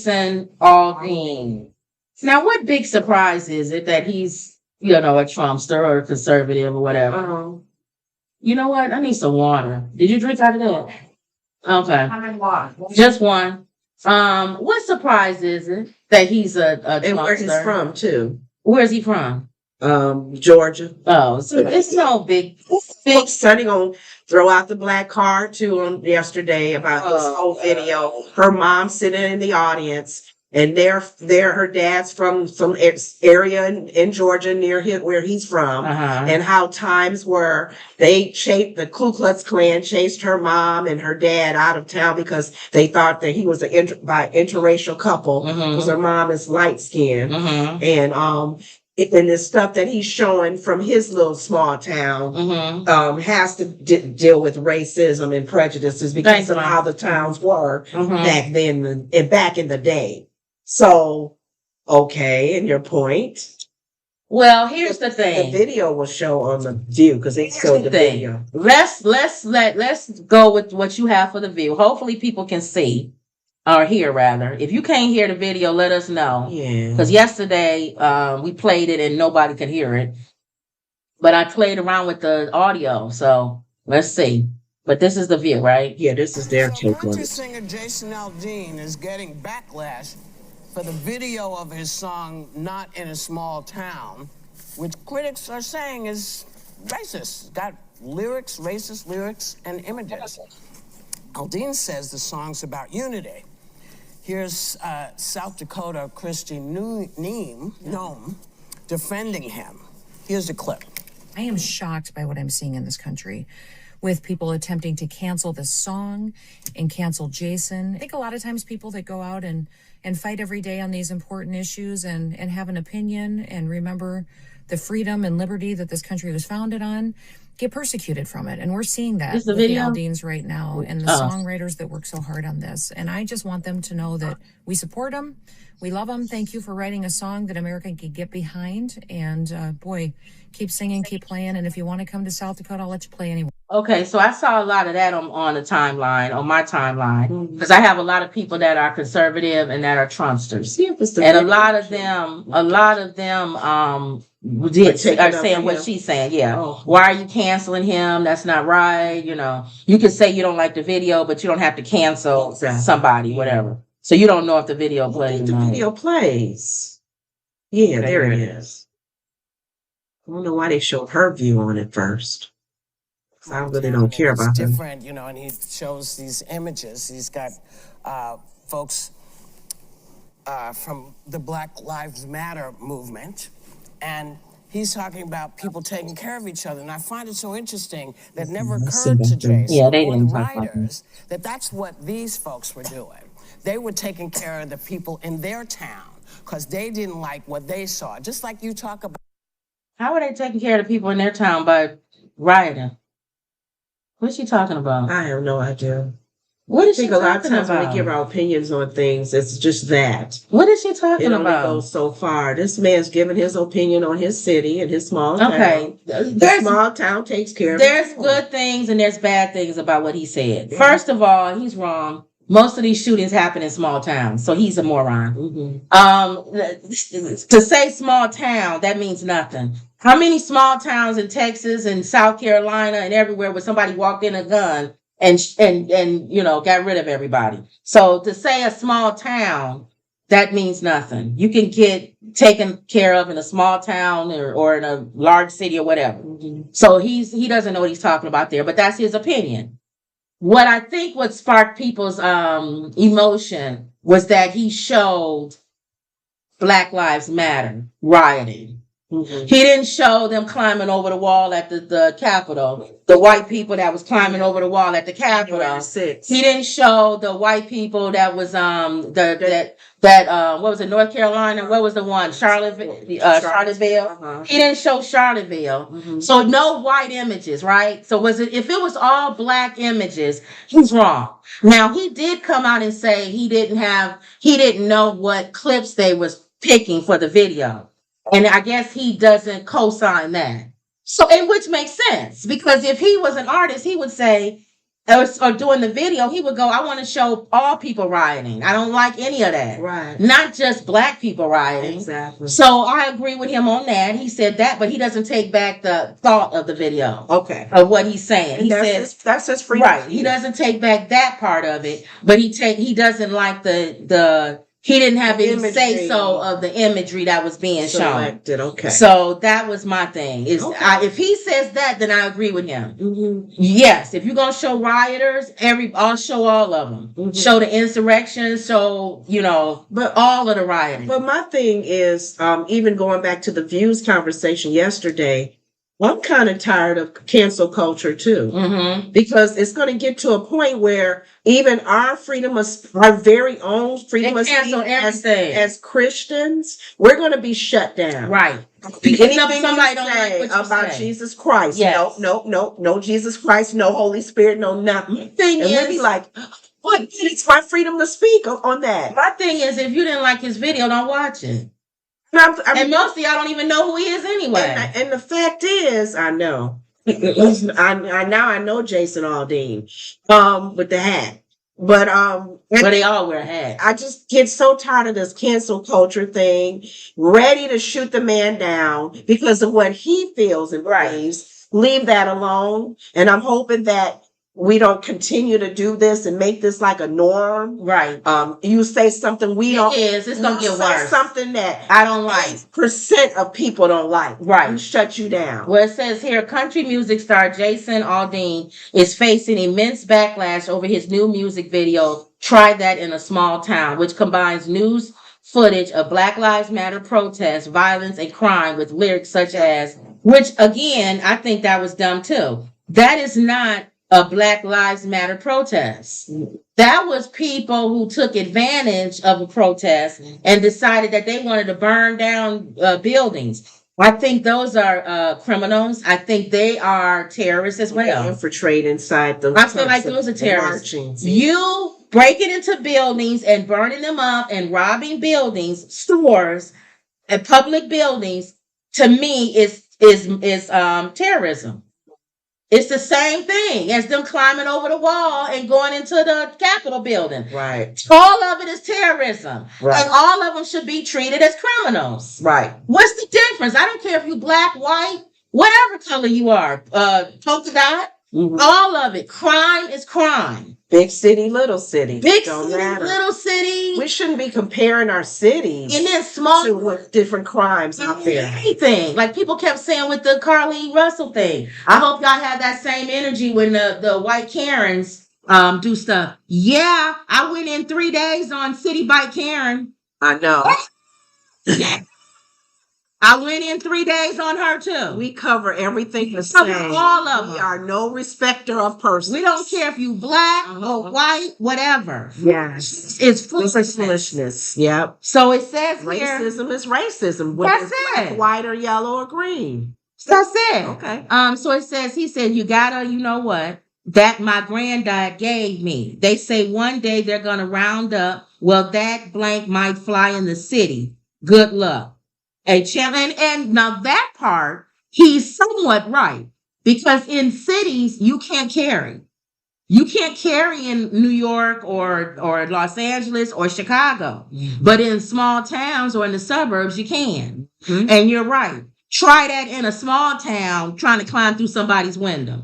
Jason Aldean. Now, what big surprise is it that he's, a Trumpster or a conservative or whatever? You know what? I need some water. Did you drink out of that? Okay. How many water? Just one. What surprise is it that he's a Trumpster? And where he's from, too. Where's he from? Georgia. Oh, so it's no big. Sunny gonna throw out the black card to him yesterday about this whole video. Her mom sitting in the audience, and her dad's from some area in Georgia near where he's from, and how times were the Ku Klux Klan chased her mom and her dad out of town because they thought that he was by interracial couple because her mom is light skinned, and the stuff that he's showing from his little small town has to deal with racism and prejudices because of how the towns were back then and back in the day. So, okay, and your point? Well, here's the thing. The video will show on the View because they showed the video. Let's go with what you have for the View. Hopefully, people can see. Or hear, rather. If you can't hear the video, let us know. Yeah. Because yesterday we played it and nobody could hear it. But I played around with the audio, so let's see. But this is the View, right? Yeah, this is their take on it. Country singer Jason Aldean is getting backlash for the video of his song "Not in a Small Town," which critics are saying is racist. It's got racist lyrics and images. Aldean says the song's about unity. Here's South Dakota Christy Nome defending him. Here's a clip. I am shocked by what I'm seeing in this country with people attempting to cancel this song and cancel Jason. I think a lot of times people that go out and fight every day on these important issues and have an opinion and remember the freedom and liberty that this country was founded on get persecuted from it. And we're seeing that with the Aldeans right now and the songwriters that work so hard on this. And I just want them to know that we support them. We love them. Thank you for writing a song that America can get behind. And boy, keep singing, keep playing. And if you want to come to South Dakota, I'll let you play anyway. Okay, so I saw a lot of that on the timeline, on my timeline, because I have a lot of people that are conservative and that are Trumpsters, and a lot of them are saying what she's saying. Yeah, why are you canceling him? That's not right. You can say you don't like the video, but you don't have to cancel somebody, whatever. So you don't know if the video plays. The video plays. Yeah, there it is. I don't know why they showed her view on it first. I really don't care about him. Different, and he shows these images. He's got folks from the Black Lives Matter movement, and he's talking about people taking care of each other. And I find it so interesting that never occurred to Jason or the writers that that's what these folks were doing. They were taking care of the people in their town because they didn't like what they saw. Just like you talk about. How are they taking care of the people in their town by rioting? What's she talking about? I have no idea. What is she talking about? I think a lot of times when we give our opinions on things, it's just that. What is she talking about? It only goes so far. This man's giving his opinion on his city and his small town. Okay. The small town takes care of it. There's good things and there's bad things about what he said. Mm-hmm. First of all, he's wrong. Most of these shootings happen in small towns, so he's a moron. Mm-hmm. To say small town, that means nothing. How many small towns in Texas and South Carolina and everywhere where somebody walked in a gun and got rid of everybody? So to say a small town, that means nothing. You can get taken care of in a small town or in a large city or whatever. Mm-hmm. So he doesn't know what he's talking about there, but that's his opinion. What I think what sparked people's emotion was that he showed Black Lives Matter rioting. Mm-hmm. He didn't show them climbing over the wall at the Capitol. The white people that was climbing over the wall at the Capitol. He didn't show the white people that was what was it, North Carolina? What was the one? Charlottesville. Uh-huh. He didn't show Charlottesville. Mm-hmm. So no white images, right? So if it was all black images, he's wrong. Now he did come out and say he didn't know what clips they was picking for the video. And I guess he doesn't co-sign that. So, and which makes sense, because if he was an artist, he would say, or doing the video, he would go, I want to show all people rioting. I don't like any of that. Right. Not just black people rioting. Exactly. So I agree with him on that. He said that, but he doesn't take back the thought of the video. Okay. Of what he's saying. And He that's his freedom. right. He doesn't take back that part of it, but he doesn't like he didn't have any imagery. say so of the imagery that was being Selected. shown. Okay. So that was my thing. Okay. If he says that, then I agree with him. Mm-hmm. Yes, if you're gonna show rioters, I'll show all of them. Mm-hmm. Show the insurrection. Show but all of the rioting. But my thing is, even going back to the views conversation yesterday, I'm kind of tired of cancel culture too, Mm-hmm. because it's going to get to a point where even our our very own freedom of speech as Christians, we're going to be shut down. Right. Anything somebody you don't say like what you about say. Jesus Christ, Yes. no Jesus Christ, no Holy Spirit, no nothing. Thing And we'll be is, like, what? It's my freedom to speak on that. my thing is, if you didn't like his video, don't watch it. And most of y'all don't even know who he is anyway. And the fact is, I know. I know Jason Aldean, with the hat. But they all wear hats. I just get so tired of this cancel culture thing, ready to shoot the man down because of what he feels and believes. Leave that alone. And I'm hoping that we don't continue to do this and make this like a norm. Right. You say something it's gonna get worse. Something that I don't like. % of people don't like. Right. We shut you down. Well, it says here, country music star Jason Aldean is facing immense backlash over his new music video, Try That in a Small Town, which combines news footage of Black Lives Matter protests, violence, and crime with lyrics such as, which again, I think that was dumb too. That is not a Black Lives Matter protest. That was people who took advantage of a protest and decided that they wanted to burn down buildings. I think those are criminals. I think they are terrorists as well. Infiltrate inside the. I feel like those are terrorists. You breaking into buildings and burning them up and robbing buildings, stores, and public buildings, to me is terrorism. It's the same thing as them climbing over the wall and going into the Capitol building. Right. All of it is terrorism. Right. And all of them should be treated as criminals. Right. What's the difference? I don't care if you black, white, whatever color you are. Polka dot. Mm-hmm. All of it. Crime is crime. Big city, little city. Big don't city, matter. little city. We shouldn't be comparing our cities and then small to different crimes out there. Anything. Like people kept saying with the Carleen Russell thing. I hope y'all have that same energy when the white Karens do stuff. Yeah, I went in 3 days on City Bike Karen. I know. I went in 3 days on her too. We cover everything the same. All of them. We are no respecter of persons. We don't care if you black or white, whatever. Yes. It's foolishness. Yep. So it says racism is racism. That's it. Black, white, or yellow, or green. That's it. Okay. So it says, he said, you gotta, you know what? That my granddad gave me. They say one day they're gonna round up. Well, that blank might fly in the city. Good luck. And now that part, he's somewhat right. Because in cities, you can't carry. You can't carry in New York or Los Angeles or Chicago. Mm-hmm. But in small towns or in the suburbs, you can. Mm-hmm. And you're right. Try that in a small town trying to climb through somebody's window.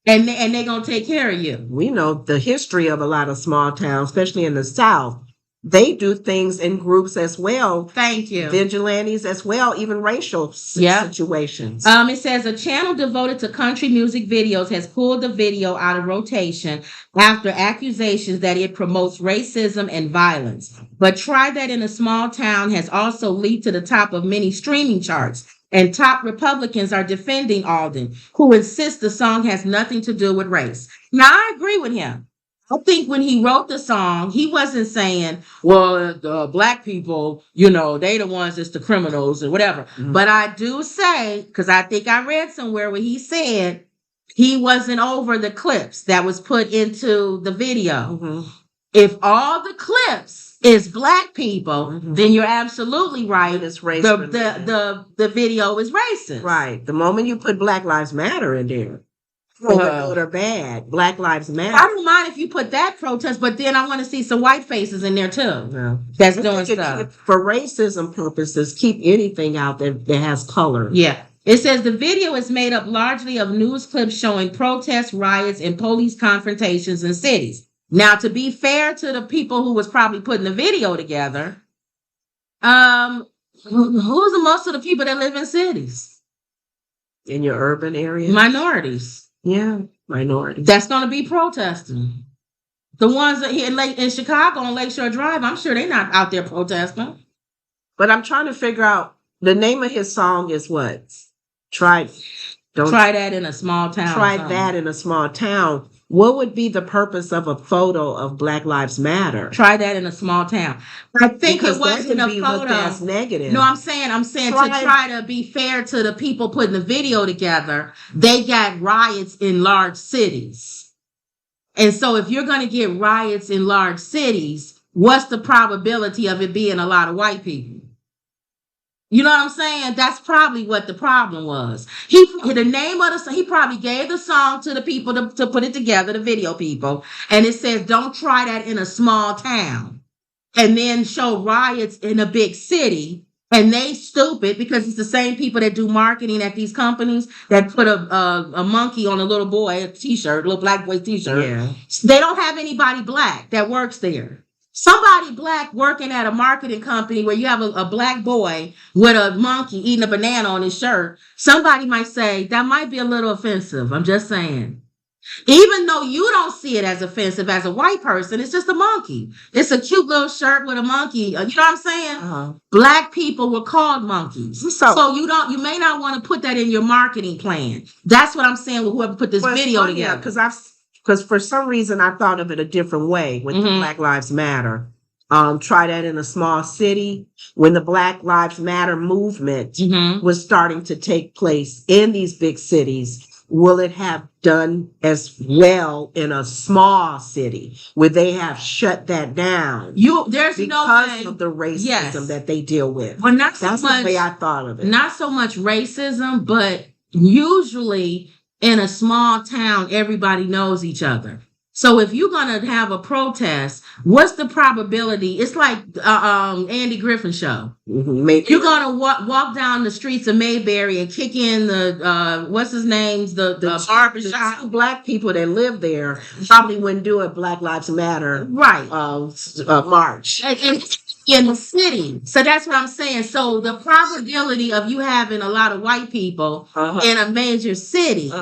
And they're going to take care of you. We know the history of a lot of small towns, especially in the South. They do things in groups as well. Thank you. Vigilantes as well, even racial situations. It says a channel devoted to country music videos has pulled the video out of rotation after accusations that it promotes racism and violence. But Try That in a Small Town has also leaped to the top of many streaming charts. And top Republicans are defending Alden, who insists the song has nothing to do with race. Now, I agree with him. I think when he wrote the song, he wasn't saying, well, the black people, they the ones that's the criminals and whatever. Mm-hmm. But I do say, because I think I read somewhere where he said he wasn't over the clips that was put into the video. Mm-hmm. If all the clips is black people, mm-hmm. then you're absolutely right. It's racist. The video is racist. Right. The moment you put Black Lives Matter in there, whether good or bad. Black Lives I Matter. don't mind if you put that protest, but then I want to see some white faces in there too. No. That's I doing think stuff. for racism purposes, keep anything out that has color. Yeah. It says the video is made up largely of news clips showing protests, riots, and police confrontations in cities. Now, to be fair to the people who was probably putting the video together, who's the most of the people that live in cities? In your urban areas? Minorities. Yeah, minorities. That's going to be protesting. The ones that here in Chicago on Lakeshore Drive, I'm sure they're not out there protesting. But I'm trying to figure out, the name of his song is what? Try that in a small town. Try that in a small town. What would be the purpose of a photo of Black Lives Matter? Try that in a small town. I think Because it wasn't a photo. That's negative. No, I'm saying to try to be fair to the people putting the video together, they got riots in large cities. And so if you're going to get riots in large cities, what's the probability of it being a lot of white people? You know what I'm saying? That's probably what the problem was. The name of the song, he probably gave the song to the people to put it together, the video people. And it says, don't try that in a small town. And then show riots in a big city. And they stupid because it's the same people that do marketing at these companies that put a monkey on a little boy, a t-shirt, a little black boy t-shirt. Yeah. They don't have anybody black that works there. Somebody black working at a marketing company where you have a black boy with a monkey eating a banana on his shirt, somebody might say that might be a little offensive. I'm just saying. Even though you don't see it as offensive as a white person, it's just a monkey. It's a cute little shirt with a monkey. You know what I'm saying? Uh-huh. Black people were called monkeys. So you may not want to put that in your marketing plan. That's what I'm saying with whoever put this video together. Because for some reason I thought of it a different way with the Black Lives Matter. Try that in a small city. When the Black Lives Matter movement was starting to take place in these big cities, will it have done as well in a small city where they have shut that down? There's no way. Because of the racism that they deal with. Well, that's the way I thought of it. Not so much racism, but usually in a small town, everybody knows each other. So if you're going to have a protest, what's the probability? It's like Andy Griffin show. You're going to walk down the streets of Mayberry and kick in the, what's his name's, the barbershop. The two black people that live there probably wouldn't do a Black Lives Matter march. And in the city. So that's what I'm saying. So the probability of you having a lot of white people in a major city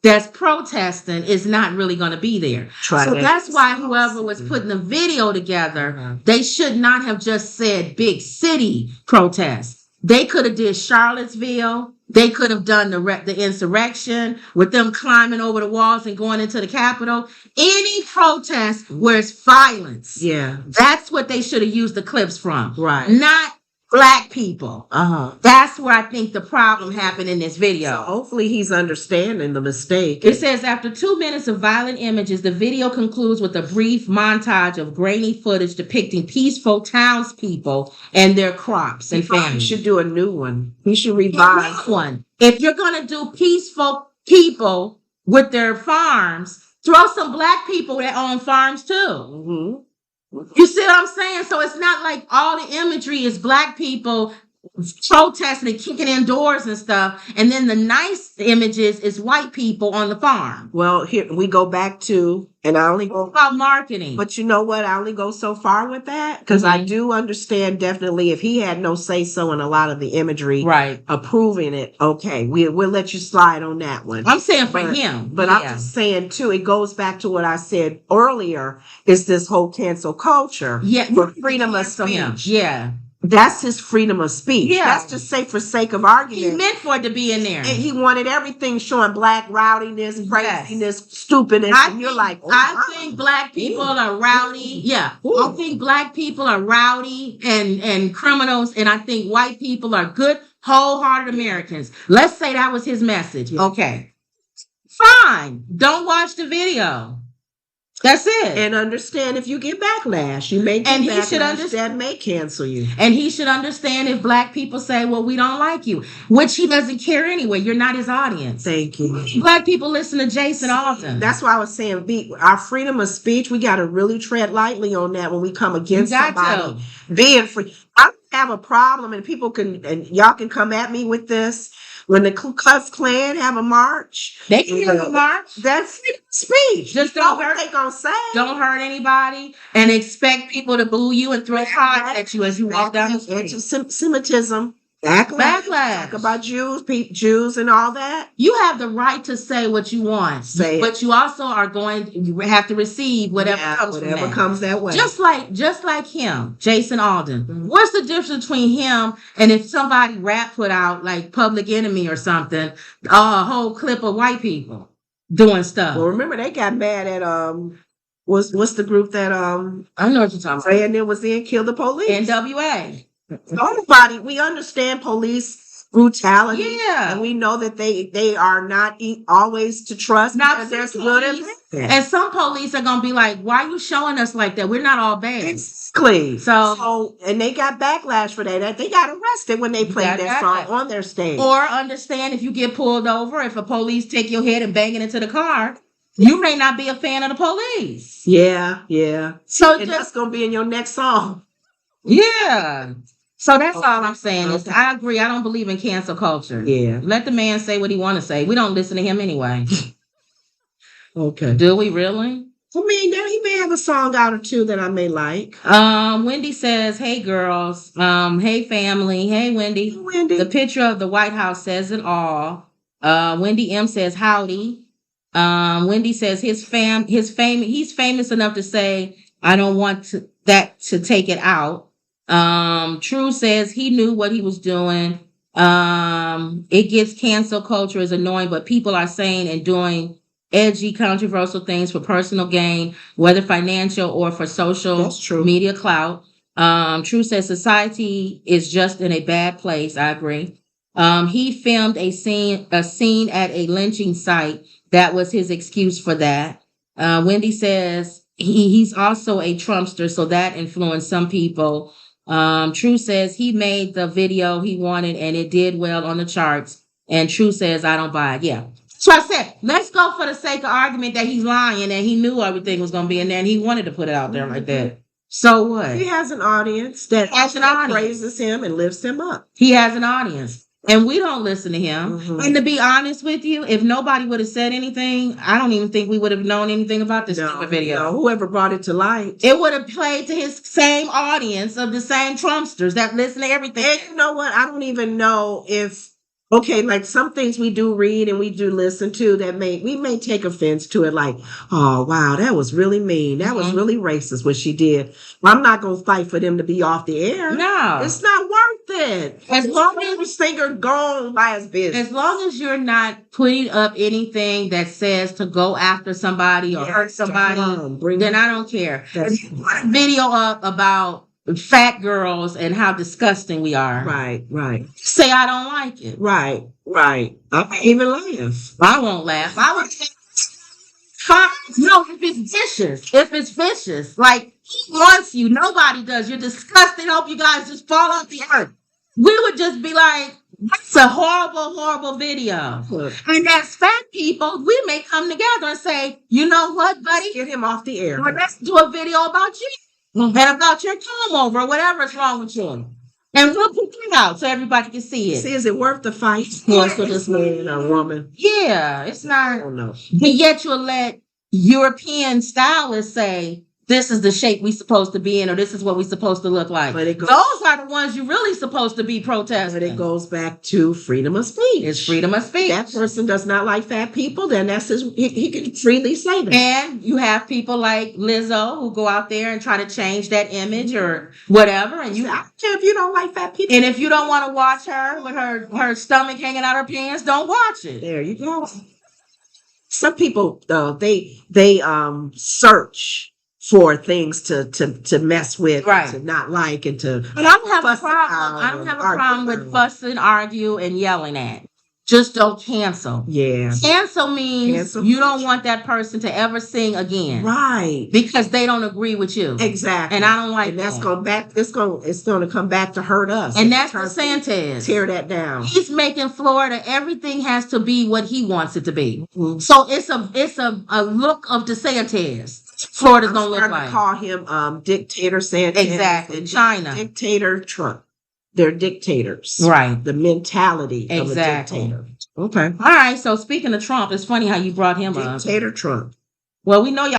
that's protesting is not really going to be there. That's why whoever was putting the video together, they should not have just said big city protest. They could have did Charlottesville. They could have done the insurrection with them climbing over the walls and going into the Capitol. Any protest where it's violence. Yeah. That's what they should have used the clips from. Right. Not black people. That's where I think the problem happened in this video. So hopefully he's understanding the mistake. It says after 2 minutes of violent images, the video concludes with a brief montage of grainy footage depicting peaceful townspeople and their crops and families. He should do a new one. He should revise one. If you're going to do peaceful people with their farms, throw some black people that own farms too. You see what I'm saying? So it's not like all the imagery is black people protesting and kicking in doors and stuff. And then the nice images is white people on the farm. Well, here we go back to, and I only go about marketing. But you know what? I only go so far with that because I do understand definitely if he had no say so in a lot of the imagery, approving it. Okay, we'll let you slide on that one. I'm saying for him, but I'm just saying too. It goes back to what I said earlier. Is this whole cancel culture? For freedom of speech. That's his freedom of speech. That's just say for sake of argument. He meant for it to be in there. And he wanted everything showing black rowdiness, craziness, stupidness. And you're like, I think black people are rowdy. I think black people are rowdy and criminals. And I think white people are good, wholehearted Americans. Let's say that was his message. Okay. Fine. Don't watch the video. That's it. And understand if you get backlash, you may get And he should backlash that may cancel you. And he should understand if black people say, well, we don't like you, which he doesn't care anyway. You're not his audience. Thank you. Black people listen to Jason Aldean. That's why I was saying, our freedom of speech, we got to really tread lightly on that when we come against somebody being free. I don't have a problem, and people can, and y'all can come at me with this. When the Ku Klux Klan have a march, they can have a march. That's freedom of speech. Just don't hurt. What they gonna say? Don't hurt anybody, and expect people to boo you and throw pies at you as you walk down the street. Anti-Semitism. Backlash. Talk about Jews and all that. You have the right to say what you want, but you also are you have to receive whatever comes that way. Just like him, Jason Aldean. Mm-hmm. What's the difference between him and if somebody put out like Public Enemy or something, a whole clip of white people doing stuff? Well, remember they got mad at what's the group that I know what you're talking about. And it was in Kill the Police. NWA. Nobody, we understand police brutality. Yeah. And we know that they are not always to trust. Now, there's good and bad. And some police are going to be like, why are you showing us like that? We're not all bad. Exactly. So, and they got backlash for that. They got arrested when they played that song on their stage. Or understand if you get pulled over, if a police take your head and bang it into the car, you may not be a fan of the police. Yeah. So that's going to be in your next song. Yeah. So that's all I'm saying is I agree. I don't believe in cancel culture. Yeah. Let the man say what he want to say. We don't listen to him anyway. Okay. Do we really? I mean, he may have a song out or two that I may like. Wendy says, hey girls. Hey family. Hey Wendy. Hey, Wendy. The picture of the White House says it all. Wendy M says howdy. Wendy says he's famous enough to say, I don't want that to take it out. True says he knew what he was doing. It gets cancel culture is annoying, but people are saying and doing edgy, controversial things for personal gain, whether financial or for social media clout. True says society is just in a bad place. I agree. He filmed a scene at a lynching site. That was his excuse for that. Wendy says he's also a Trumpster, so that influenced some people. True says he made the video he wanted and it did well on the charts. And True says, I don't buy it. Yeah. So I said, let's go for the sake of argument that he's lying and he knew everything was going to be in there and he wanted to put it out there like that. So what? He has an audience that praises him and lifts him up. He has an audience. And we don't listen to him. Mm-hmm. And to be honest with you, if nobody would have said anything, I don't even think we would have known anything about this stupid video. No, whoever brought it to light. It would have played to his same audience of the same Trumpsters that listen to everything. And you know what? I don't even know if, okay, like some things we do read and we do listen to that we may take offense to it. Like, oh, wow, that was really mean. That was really racist what she did. Well, I'm not going to fight for them to be off the air. No. It's not worth it. As long as the singer gone by his business. As long as you're not putting up anything that says to go after somebody or hurt somebody, then I don't care. If you put a video up about fat girls and how disgusting we are. Right. Say I don't like it. Right. I can't even laugh. I won't laugh. I would no, if it's vicious, like he wants you, nobody does. You're disgusting. Hope you guys just fall off the earth. We would just be like, that's a horrible video. And as fat people, we may come together and say, you know what, buddy? Get him off the air. Well, let's do a video about you and about your comb over or whatever's wrong with you. And we'll put it out so everybody can see it. See, is it worth the fight for this man or woman? Yeah, it's not. I don't know. But yet you'll let European stylists say, this is the shape we're supposed to be in, or this is what we're supposed to look like. But those are the ones you're really supposed to be protesting. But it goes back to freedom of speech. It's freedom of speech. That person does not like fat people, then that's he can freely say that. And you have people like Lizzo who go out there and try to change that image or whatever. And I don't care if you don't like fat people. And if you don't want to watch her with her stomach hanging out her pants, don't watch it. There you go. Some people they search for things to mess with, right, to not like, and to. But I don't have a problem. I don't have a problem with fussing, argue, and yelling at. Just don't cancel. Yeah. Cancel means Cancel. you don't want that person to ever sing again. Right. Because they don't agree with you. Exactly. And I don't like and that's that. it's gonna come back to hurt us. And that's DeSantis. Tear that down. He's making Florida, everything has to be what he wants it to be. Mhm. So it's a look of DeSantis. Florida's gonna look like. To call him dictator Sanchez. Exactly. China. Dictator Trump. They're dictators. Right. The mentality Exactly. of a dictator. Okay. All right. So speaking of Trump, it's funny how you brought him up. Dictator Trump. Well, we know y'all